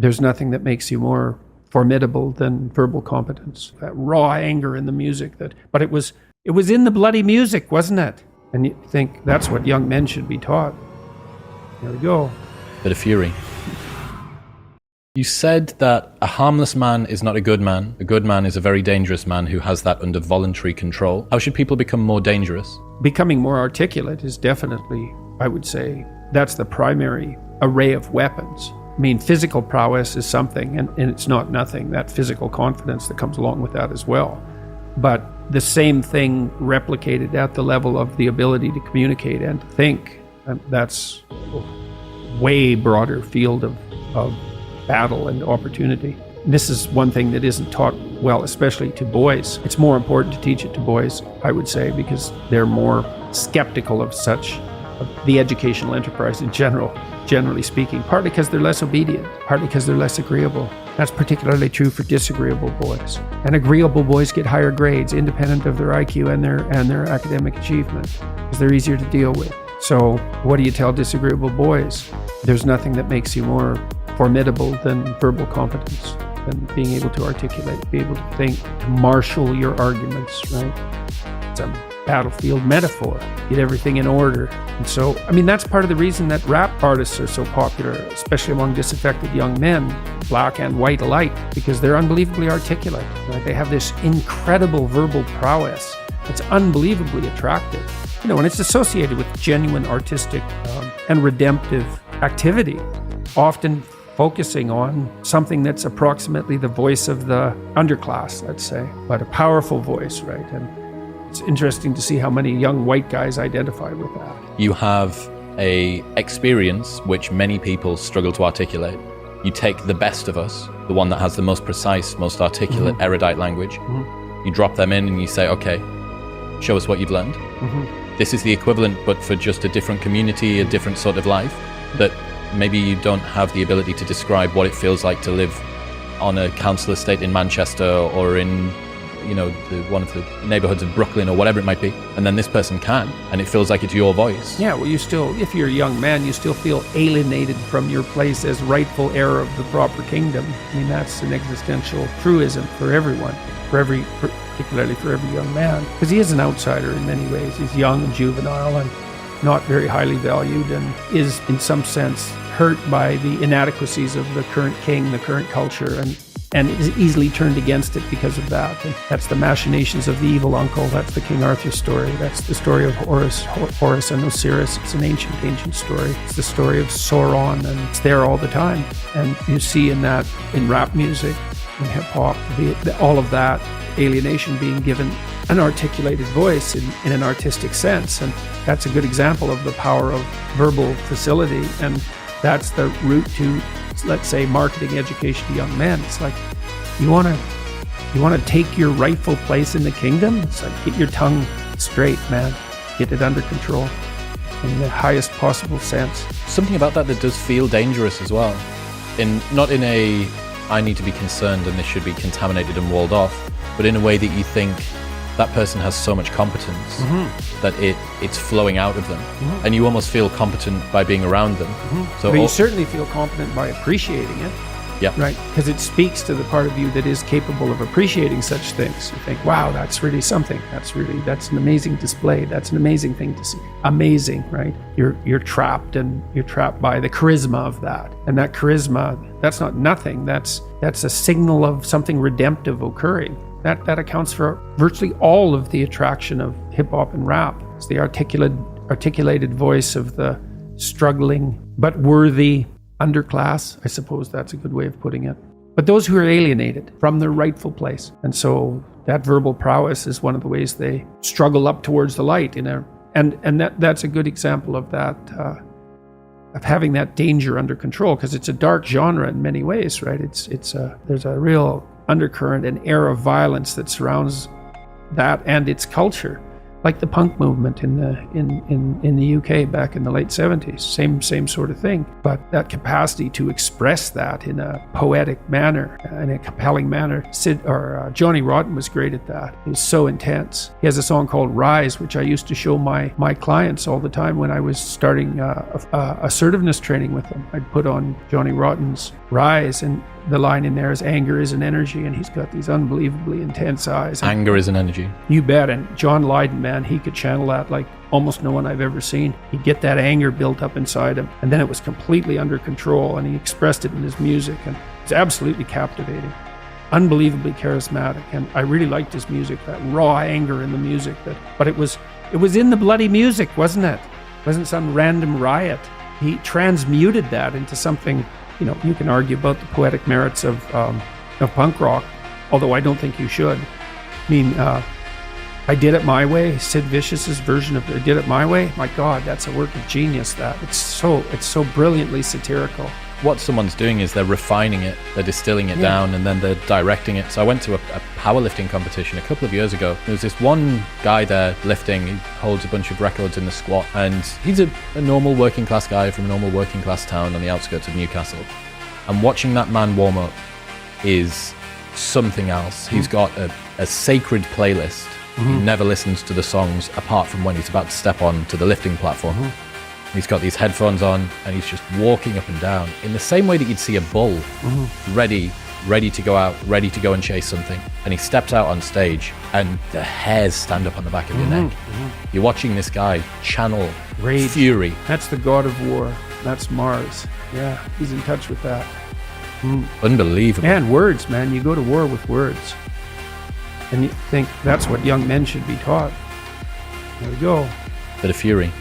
There's nothing that makes you more formidable than verbal competence. That raw anger in the music. But it was in the bloody music, wasn't it? And you think that's what young men should be taught. There we go. Bit of fury. You said that a harmless man is not a good man. A good man is a very dangerous man who has that under voluntary control. How should people become more dangerous? Becoming more articulate is definitely, I would say, that's the primary array of weapons. I mean, physical prowess is something, and it's not nothing, that physical confidence that comes along with that as well. But the same thing replicated at the level of the ability to communicate and to think, and that's a way broader field of battle and opportunity. This is one thing that isn't taught well, especially to boys. It's more important to teach it to boys, I would say, because they're more skeptical of the educational enterprise in generally speaking, partly because they're less obedient, partly because they're less agreeable. That's particularly true for disagreeable boys. And agreeable boys get higher grades, independent of their IQ and their academic achievement, because they're easier to deal with. So what do you tell disagreeable boys? There's nothing that makes you more formidable than verbal competence, than being able to articulate, be able to think, to marshal your arguments, right? It's a battlefield metaphor. Get everything in order. And so, I mean, that's part of the reason that rap artists are so popular, especially among disaffected young men, black and white alike, because they're unbelievably articulate. Right? They have this incredible verbal prowess that's unbelievably attractive. You know, and it's associated with genuine artistic and redemptive activity, often focusing on something that's approximately the voice of the underclass, let's say, but a powerful voice, right? And it's interesting to see how many young white guys identify with that. You have a experience which many people struggle to articulate. You take the best of us, the one that has the most precise, most articulate, erudite language. You drop them in and you say, okay, show us what you've learned. This is the equivalent, but for just a different community, a different sort of life, that maybe you don't have the ability to describe what it feels like to live on a council estate in Manchester or in, you know, one of the neighborhoods of Brooklyn or whatever it might be. And then this person can, and it feels like it's your voice. Yeah, well, you still, if you're a young man, you still feel alienated from your place as rightful heir of the proper kingdom. I mean, that's an existential truism for everyone, particularly for every young man, because he is an outsider in many ways. He's young and juvenile and not very highly valued, and is in some sense hurt by the inadequacies of the current king, the current culture, and is easily turned against it because of that. And that's the machinations of the evil uncle. That's the King Arthur story. That's the story of Horus and Osiris. It's an ancient story. It's the story of Sauron, and it's there all the time. And you see in rap music, in hip hop, all of that alienation being given an articulated voice in an artistic sense. And that's a good example of the power of verbal facility. And that's the route to, let's say, marketing education to young men. It's like, you want to take your rightful place in the kingdom? It's like, get your tongue straight, man. Get it under control in the highest possible sense. Something about that does feel dangerous as well. Not in a, I need to be concerned and this should be contaminated and walled off, but in a way that you think that person has so much competence that it's flowing out of them, and you almost feel competent by being around them. So you certainly feel competent by appreciating it. Yeah. Right? Because it speaks to the part of you that is capable of appreciating such things. You think, wow, that's really something. That's an amazing display. That's an amazing thing to see. Amazing, right? You're trapped, and you're trapped by the charisma of that. And that charisma, that's not nothing. That's a signal of something redemptive occurring. That accounts for virtually all of the attraction of hip hop and rap. It's the articulated voice of the struggling but worthy underclass. I suppose that's a good way of putting it. But those who are alienated from their rightful place. And so that verbal prowess is one of the ways they struggle up towards the light. And that's a good example of that, of having that danger under control, because it's a dark genre in many ways, right? There's a real undercurrent and air of violence that surrounds that and its culture. like the punk movement in the UK back in the late 70s. Same sort of thing. But that capacity to express that in a poetic manner, in a compelling manner. Johnny Rotten was great at that. He was so intense. He has a song called Rise, which I used to show my clients all the time when I was starting assertiveness training with them. I'd put on Johnny Rotten's Rise, and the line in there is anger is an energy, and he's got these unbelievably intense eyes. Anger is an energy. You bet. And John Lydon, man, he could channel that like almost no one I've ever seen. He'd get that anger built up inside him, and then it was completely under control, and he expressed it in his music, and it was absolutely captivating. Unbelievably charismatic, and I really liked his music, that raw anger in the music. But it was in the bloody music, wasn't it? It wasn't some random riot. He transmuted that into something. You can argue about the poetic merits of punk rock, although I don't think you should. I mean, I Did It My Way, Sid Vicious's version of I Did It My Way. My God, that's a work of genius. It's so brilliantly satirical. What someone's doing is they're refining it, they're distilling it down, and then they're directing it. So I went to a powerlifting competition a couple of years ago. There was this one guy there lifting. He holds a bunch of records in the squat, and he's a normal working class guy from a normal working class town on the outskirts of Newcastle. And watching that man warm up is something else. He's got a sacred playlist. He never listens to the songs apart from when he's about to step on to the lifting platform. He's got these headphones on, and he's just walking up and down in the same way that you'd see a bull ready to go out, ready to go and chase something. And he steps out on stage, and the hairs stand up on the back of your neck. You're watching this guy channel Rage. Fury. That's the god of war. That's Mars. Yeah, he's in touch with that. Unbelievable. And words, man. You go to war with words. And you think that's what young men should be taught. There we go. Bit of Fury.